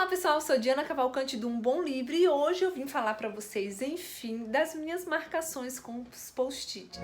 pessoal, eu sou Diana Cavalcante do Um Bom Livro e hoje eu vim falar para vocês, enfim, das minhas marcações com os post-its.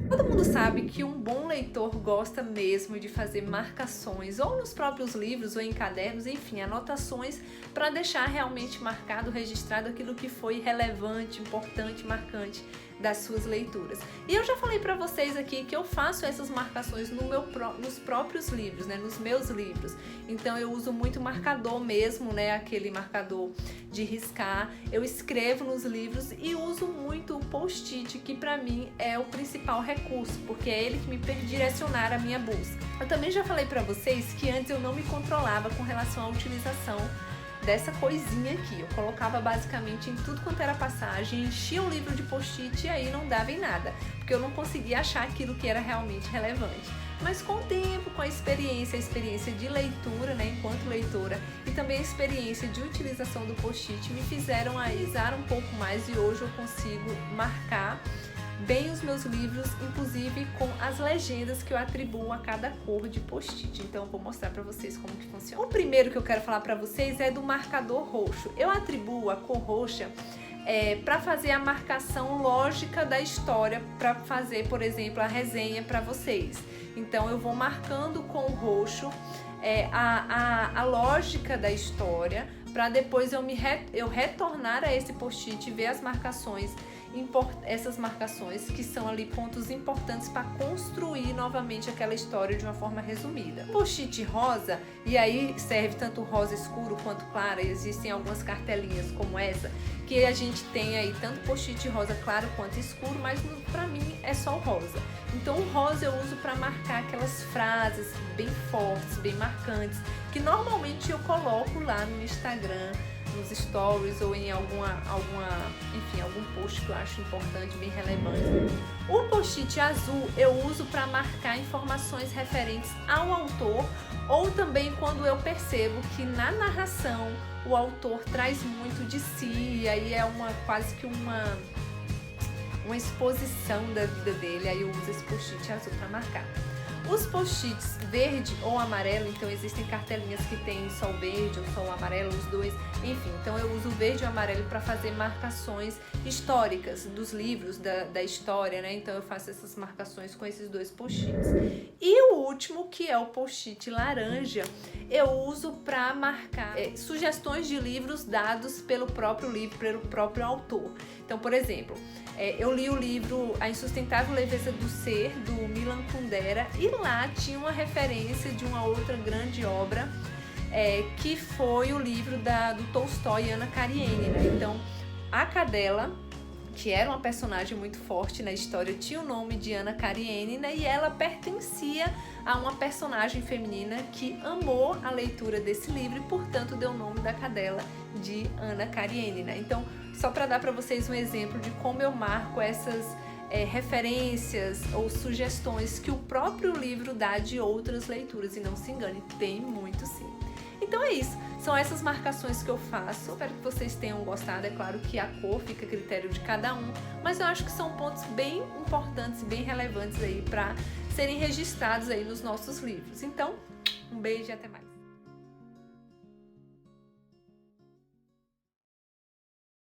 Todo mundo sabe que um bom leitor gosta mesmo de fazer marcações, ou nos próprios livros, ou em cadernos, enfim, anotações para deixar realmente marcado, registrado aquilo que foi relevante, importante, marcante das suas leituras. E eu já falei para vocês aqui que eu faço essas marcações nos próprios livros, né, nos meus livros. Então eu uso muito marcador mesmo, né, aquele marcador de riscar. Eu escrevo nos livros e uso muito o post-it, que para mim é o principal recurso, porque é ele que me direcionar a minha busca. Eu também já falei para vocês que antes eu não me controlava com relação à utilização dessa coisinha aqui. Eu colocava basicamente em tudo quanto era passagem, enchia o livro de post-it e aí não dava em nada, porque eu não conseguia achar aquilo que era realmente relevante. Mas com o tempo, com a experiência de leitura, né, enquanto leitora, e também a experiência de utilização do post-it me fizeram usar um pouco mais e hoje eu consigo marcar bem os meus livros, inclusive com as legendas que eu atribuo a cada cor de post-it. Então eu vou mostrar para vocês como que funciona. O primeiro que eu quero falar para vocês é do marcador roxo. Eu atribuo a cor roxa para fazer a marcação lógica da história, para fazer, por exemplo, a resenha para vocês. Então eu vou marcando com o roxo a lógica da história, para depois eu retornar a esse post-it e ver as marcações, essas marcações que são ali pontos importantes para construir novamente aquela história de uma forma resumida. Post-it rosa, e aí serve tanto rosa escuro quanto clara, existem algumas cartelinhas como essa, que a gente tem aí tanto post-it rosa claro quanto escuro, mas para mim é só o rosa. Então o rosa eu uso para marcar aquelas frases bem fortes, bem marcantes, que normalmente eu coloco lá no Instagram, nos stories ou em algum post que eu acho importante, bem relevante. O post-it azul eu uso para marcar informações referentes ao autor, ou também quando eu percebo que na narração o autor traz muito de si, e aí é quase que uma exposição da vida dele, aí eu uso esse post-it azul para marcar. Os post-its verde ou amarelo, então existem cartelinhas que tem só o verde ou só o amarelo, os dois, enfim, então eu uso o verde e o amarelo para fazer marcações históricas dos livros, da história, né? Então eu faço essas marcações com esses dois post-its. E o último, que é o post-it laranja, eu uso para marcar sugestões de livros dados pelo próprio livro, pelo próprio autor. Então, por exemplo, eu li o livro A Insustentável Leveza do Ser, do Milan Kundera, e lá tinha uma referência de uma outra grande obra, que foi o livro do Tolstói, Ana Karenina. Então, a cadela, que era uma personagem muito forte na história, tinha o nome de Ana Karenina e ela pertencia a uma personagem feminina que amou a leitura desse livro e, portanto, deu o nome da cadela de Ana Karenina. Então, só para dar para vocês um exemplo de como eu marco essas referências ou sugestões que o próprio livro dá de outras leituras, e não se engane, tem muito sim. Então é isso, são essas marcações que eu faço. Espero que vocês tenham gostado. É claro que a cor fica a critério de cada um, mas eu acho que são pontos bem importantes, bem relevantes aí para serem registrados aí nos nossos livros. Então, um beijo e até mais.